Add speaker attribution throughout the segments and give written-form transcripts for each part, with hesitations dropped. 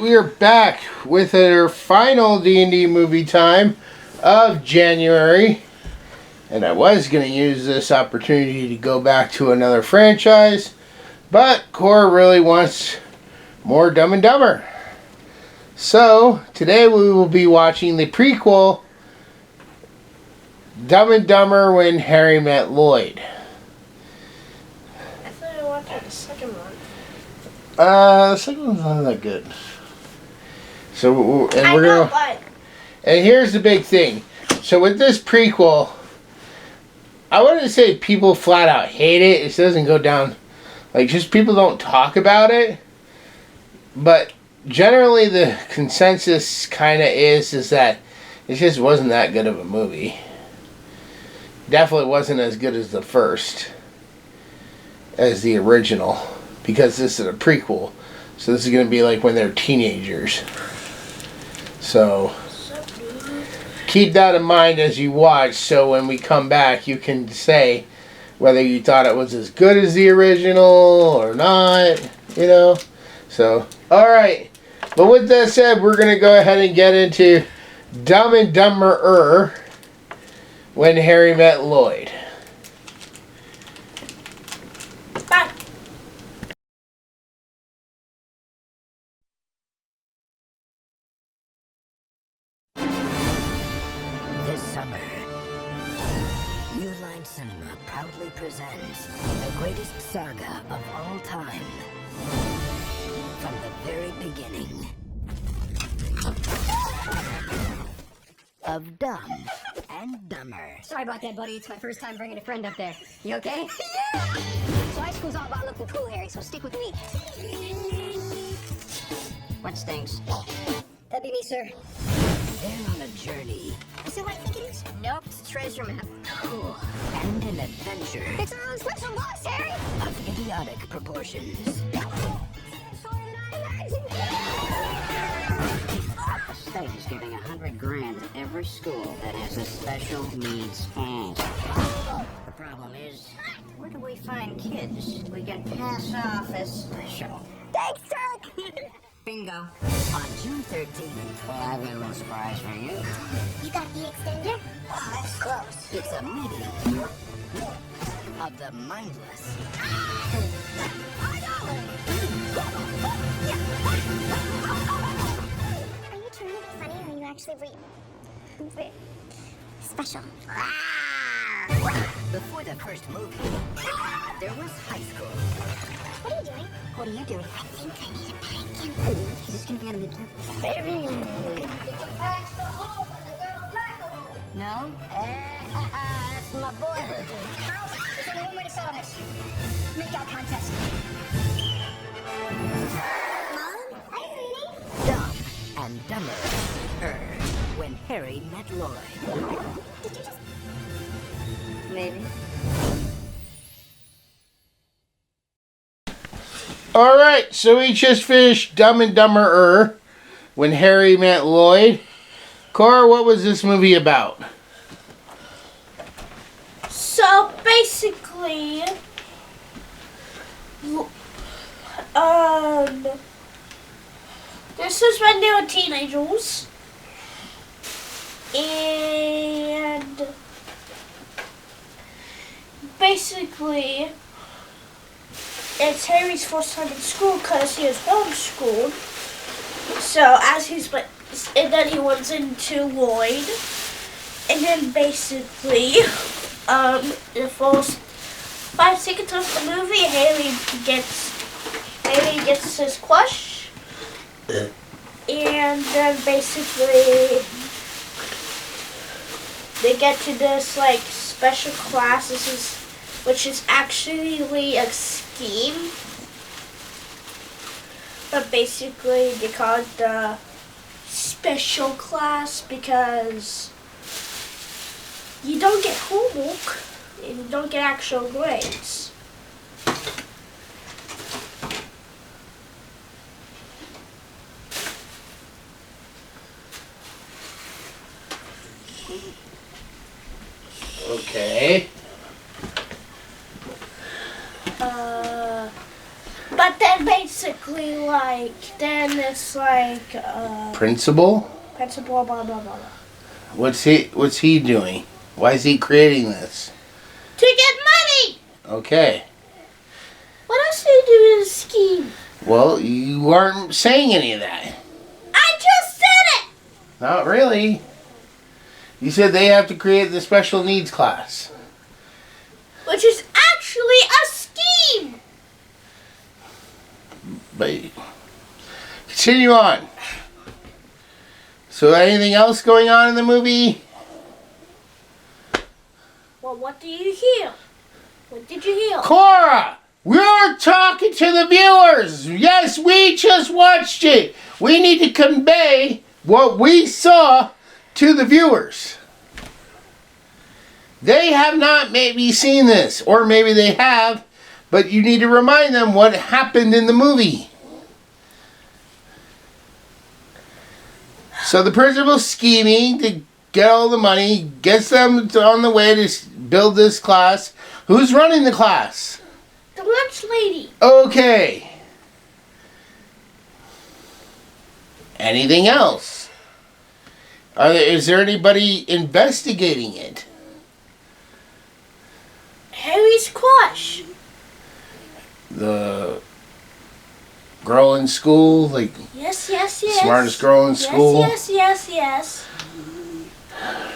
Speaker 1: we are back with our final D&D movie time of January. And I was going to use this opportunity to go back to another franchise, but Cora really wants more Dumb and Dumber. So, today we will be watching the prequel, Dumb and Dumber When Harry Met Lloyd.
Speaker 2: I thought I watched the second one.
Speaker 1: The second one's not that good. So, and we're gonna.
Speaker 2: But
Speaker 1: And here's the big thing. So with this prequel, I wouldn't say people flat out hate it. It doesn't go down, like, just people don't talk about it. But generally, the consensus kind of is that it just wasn't that good of a movie. Definitely wasn't as good as the first, as the original, because this is a prequel. So this is going to be like when they're teenagers. So keep that in mind as you watch, so when we come back you can say whether you thought it was as good as the original or not, you know. So, alright. But with that said, we're going to go ahead and get into Dumb and Dumberer When Harry Met Lloyd.
Speaker 2: bye.
Speaker 3: This summer, New Line Cinema proudly presents the greatest saga of all time. From the very beginning of Dumb and Dumber.
Speaker 4: Sorry about that, buddy. It's my first time bringing a friend up there. You okay? Yeah! So high school's all about looking cool, Harry, so stick with me. What stinks? That'd be me, sir.
Speaker 3: They're on a journey
Speaker 4: Is it what I think it is? Nope, it's a treasure map.
Speaker 3: cool and an adventure
Speaker 4: It's our own special box, Harry!
Speaker 3: of idiotic proportions.
Speaker 5: The state is giving $100 grand to every school that has a special needs home. The problem is, where do we find kids we can pass off as special?
Speaker 4: Thanks, Turk!
Speaker 5: Bingo.
Speaker 3: On June 13th,
Speaker 5: Well, I've got a little surprise for you.
Speaker 4: You got the extender? Oh, that's close.
Speaker 3: it's a meeting of the mindless
Speaker 4: Are you trying to be funny or are you actually special?
Speaker 3: Before the first movie, there was high school.
Speaker 4: What are you doing?
Speaker 5: What are you doing?
Speaker 4: I think I need a pumpkin.
Speaker 5: Is this gonna be on the midterm? No?
Speaker 4: That's my boy. There's only one way to solve this. Make out contest. Mom, are you reading?
Speaker 3: Dumb and Dumber. When Harry Met Lloyd.
Speaker 4: Did you just...
Speaker 5: Maybe.
Speaker 1: Alright, so we just finished Dumb and Dumberer When Harry Met Lloyd. Cora, what was this movie about?
Speaker 2: So basically, this is when they were teenagers, and basically, it's Harry's first time in school because he was homeschooled. So and then he went into Lloyd, and then basically, the first 5 seconds of the movie, Harry gets his crush, and then basically they get to this like special class. Which is actually a scheme, but basically they call it the special class because you don't get homework and you don't get actual grades.
Speaker 1: Okay.
Speaker 2: But then basically, then it's
Speaker 1: Principal?
Speaker 2: principal, blah, blah, blah, blah.
Speaker 1: What's he doing? Why is he creating this?
Speaker 2: To get money!
Speaker 1: Okay.
Speaker 2: What else do you do in the scheme?
Speaker 1: Well, you aren't saying any of that.
Speaker 2: I just said it!
Speaker 1: Not really. You said they have to create the special needs class.
Speaker 2: Which is actually a scheme!
Speaker 1: But continue on. So anything else going on in the movie?
Speaker 2: Well, what do you hear? What did you hear?
Speaker 1: Cora! We're talking to the viewers! Yes, we just watched it! We need to convey what we saw to the viewers. They have not maybe seen this, or maybe they have, but you need to remind them what happened in the movie. So the principal's scheming to get all the money, gets them on the way to build this class. Who's running the class?
Speaker 2: The lunch lady.
Speaker 1: Okay. Anything else? Is there anybody investigating it?
Speaker 2: Harry's crush.
Speaker 1: The girl in school, like
Speaker 2: Yes, yes, yes.
Speaker 1: smartest girl in school.
Speaker 2: Yes, yes, yes, yes.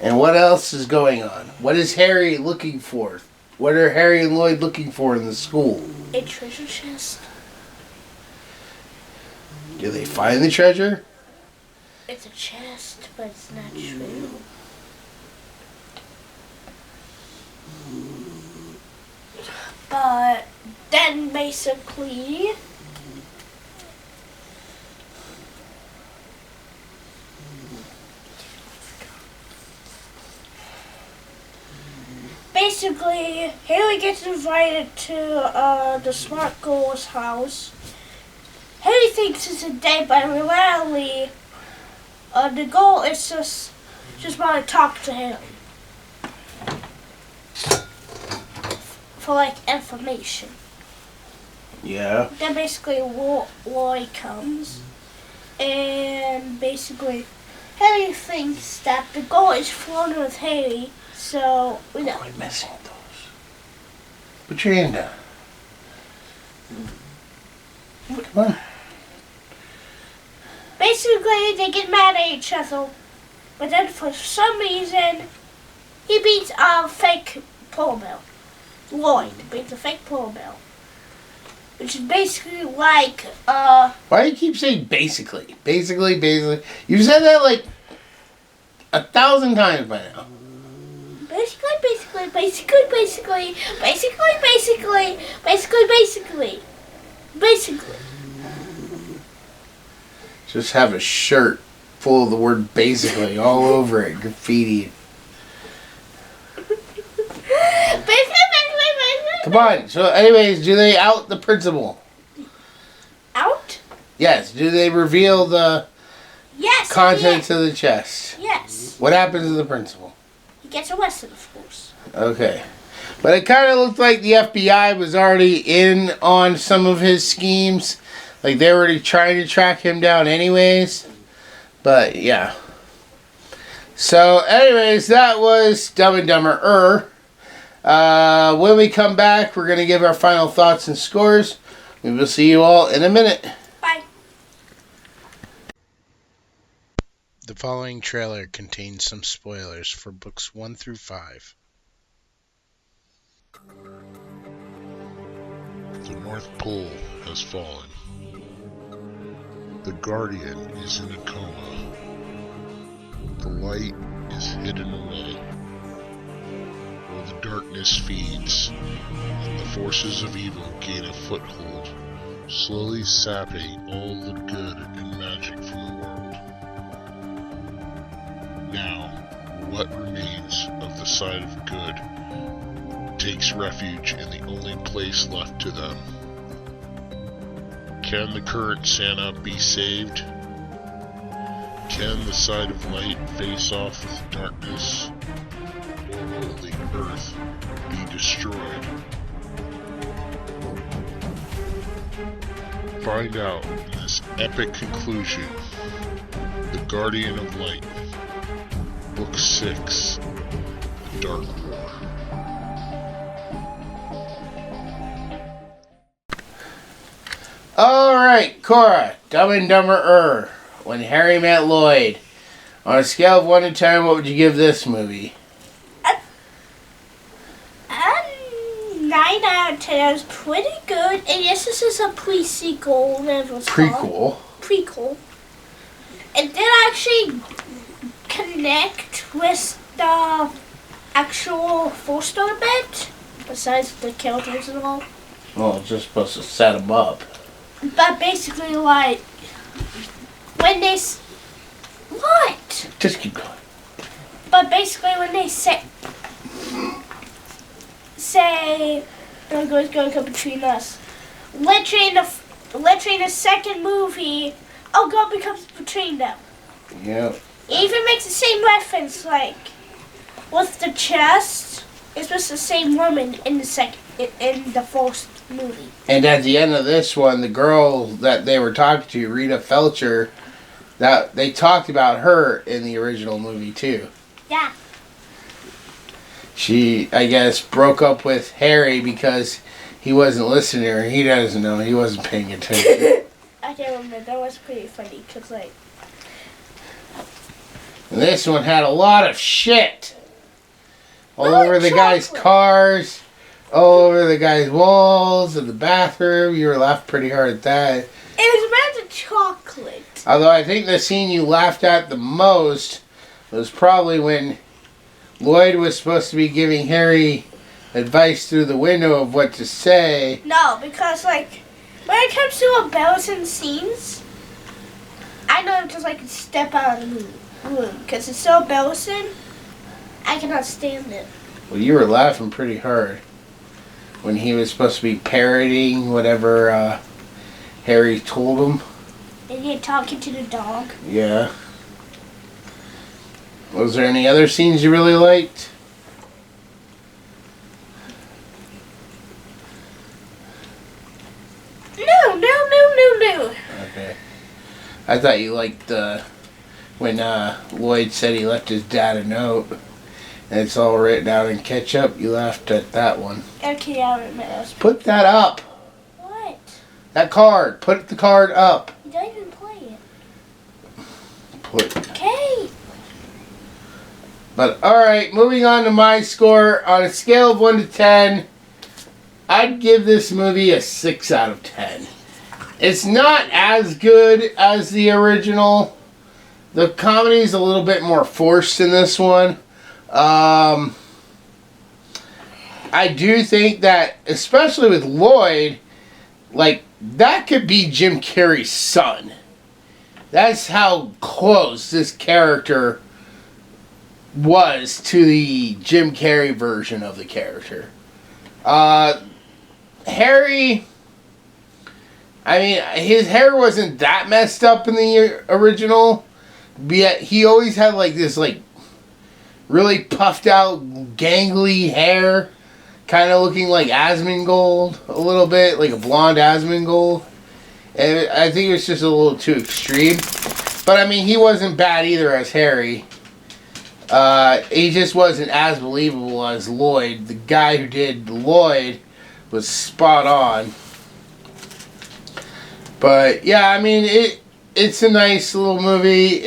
Speaker 1: And what else is going on? What is Harry looking for? What are Harry and Lloyd looking for in the school?
Speaker 2: A treasure chest.
Speaker 1: Do they find the treasure?
Speaker 2: It's a chest, but it's not true. But then basically Harry gets invited to the smart girl's house. Harry thinks it's a date, but in reality the girl is just want to talk to him for information.
Speaker 1: Yeah.
Speaker 2: Then basically Roy comes, and basically Harry thinks that the girl is flirting with Harry, so we know.
Speaker 1: Quit messing with those. Put your hand down. Come on.
Speaker 2: Basically, they get mad at each other, but then for some reason, he beats a fake polar bear. Lloyd beats a fake polar bear. Which is basically
Speaker 1: Why do you keep saying basically? Basically. You've said that 1,000 times by now.
Speaker 2: Basically.
Speaker 1: Just have a shirt full of the word basically all over it, graffiti. Come on. So anyways, do they out the principal?
Speaker 2: Out?
Speaker 1: Yes. Do they reveal the
Speaker 2: Yes.
Speaker 1: contents of the chest?
Speaker 2: Yes.
Speaker 1: What happens to the principal?
Speaker 2: He gets arrested, of course.
Speaker 1: Okay. But it kind of looked like the FBI was already in on some of his schemes. Like they were already trying to track him down anyways. But yeah. So anyways, that was Dumb and Dumberer. When we come back, we're going to give our final thoughts and scores. We will see you all in a minute.
Speaker 2: Bye.
Speaker 1: The following trailer contains some spoilers for books 1 through 5.
Speaker 6: The North Pole has fallen. The Guardian is in a coma. The light is hidden away. While the darkness feeds, and the forces of evil gain a foothold, slowly sapping all the good and magic from the world. Now, what remains of the side of good takes refuge in the only place left to them. Can the current Santa be saved? Can the side of light face off with darkness? Or will the earth be destroyed? Find out in this epic conclusion, The Guardian of Light, Book 6, The Dark War.
Speaker 1: Alright, Cora, Dumb and Dumberer, When Harry Met Lloyd. On a scale of 1 to 10, what would you give this movie?
Speaker 2: 9 out of 10 is pretty good. And yes, this is a pre-sequel. Whatever it's called. Prequel. It did actually connect with the actual full story bit, besides the characters and all.
Speaker 1: Well, it's just supposed to set them up.
Speaker 2: But basically, like, when they... What?
Speaker 1: Just keep going.
Speaker 2: But basically, when they say, oh, it's going to come between us. Literally in the second movie, oh, God becomes between them.
Speaker 1: Yep.
Speaker 2: It even makes the same reference, like, with the chest, it's just the same woman in the first movie.
Speaker 1: And at the end of this one, the girl that they were talking to, Rita Felcher, that they talked about her in the original movie too.
Speaker 2: Yeah.
Speaker 1: She, I guess, broke up with Harry because he wasn't listening to her. He doesn't know. He wasn't paying attention.
Speaker 2: I can't remember. That was pretty funny because, like...
Speaker 1: And this one had a lot of shit. All
Speaker 2: Oh,
Speaker 1: over the guy's
Speaker 2: chocolate.
Speaker 1: cars, all over the guy's walls, in the bathroom. You were laughing pretty hard at that.
Speaker 2: It was about the chocolate.
Speaker 1: Although I think the scene you laughed at the most was probably when Lloyd was supposed to be giving Harry advice through the window of what to say.
Speaker 2: No, because, like, when it comes to embarrassing scenes, I know just, like, step out of the room. Because it's so embarrassing, I cannot stand it.
Speaker 1: Well, you were laughing pretty hard when he was supposed to be parroting whatever Harry told him.
Speaker 2: And you're talking to the dog.
Speaker 1: Yeah. Was there any other scenes you really liked?
Speaker 2: No.
Speaker 1: Okay. I thought you liked when Lloyd said he left his dad a note and it's all written out in ketchup. You laughed at that one.
Speaker 2: Okay, I remember.
Speaker 1: Put that up.
Speaker 2: What?
Speaker 1: That card. Put the card up.
Speaker 2: You don't even play it.
Speaker 1: Put.
Speaker 2: Okay.
Speaker 1: But alright, moving on to my score. On a scale of 1 to 10, I'd give this movie a 6 out of 10. It's not as good as the original. The comedy's a little bit more forced in this one. I do think that, especially with Lloyd, like, that could be Jim Carrey's son. That's how close this character was to the Jim Carrey version of the character. Harry, I mean, his hair wasn't that messed up in the original, but yet he always had like this like really puffed out gangly hair, kind of looking like Asmongold a little bit, like a blonde Asmongold. And I think it was just a little too extreme. But I mean, he wasn't bad either as Harry. He just wasn't as believable as Lloyd. The guy who did Lloyd was spot on. But yeah, I mean, it's a nice little movie.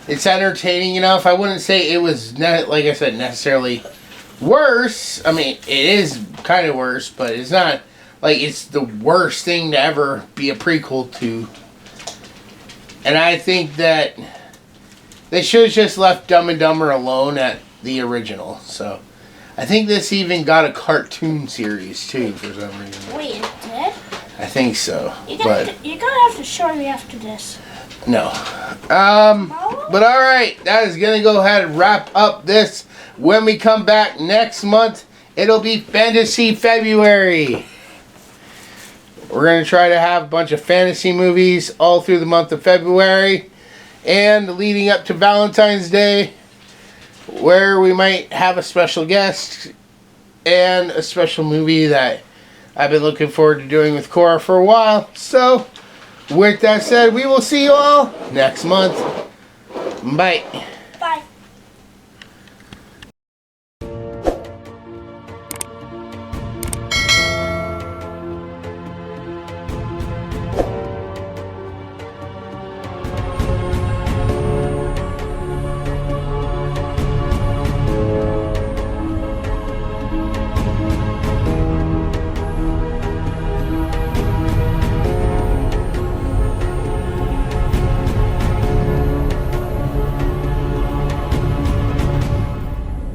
Speaker 1: It's entertaining enough. I wouldn't say it was, like I said, necessarily worse. I mean, it is kind of worse, but it's not like it's the worst thing to ever be a prequel to. And I think that they should have just left Dumb and Dumber alone at the original. So I think this even got a cartoon series too for some reason.
Speaker 2: Wait, it did?
Speaker 1: I think so.
Speaker 2: You're gonna have to show me after this.
Speaker 1: No. But alright, that is going to go ahead and wrap up this. When we come back next month, it'll be Fantasy February. We're going to try to have a bunch of fantasy movies all through the month of February. And leading up to Valentine's Day, where we might have a special guest and a special movie that I've been looking forward to doing with Cora for a while. So, with that said, we will see you all next month. Bye.